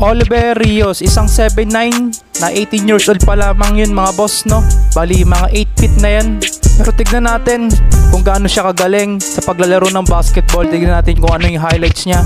Oliver Rios, isang 7'9", na 18 years old pa lamang yun mga boss, no? Bali mga 8 feet na yan. Pero tignan natin kung gaano siya kagaling sa paglalaro ng basketball. Tignan natin kung ano yung highlights niya.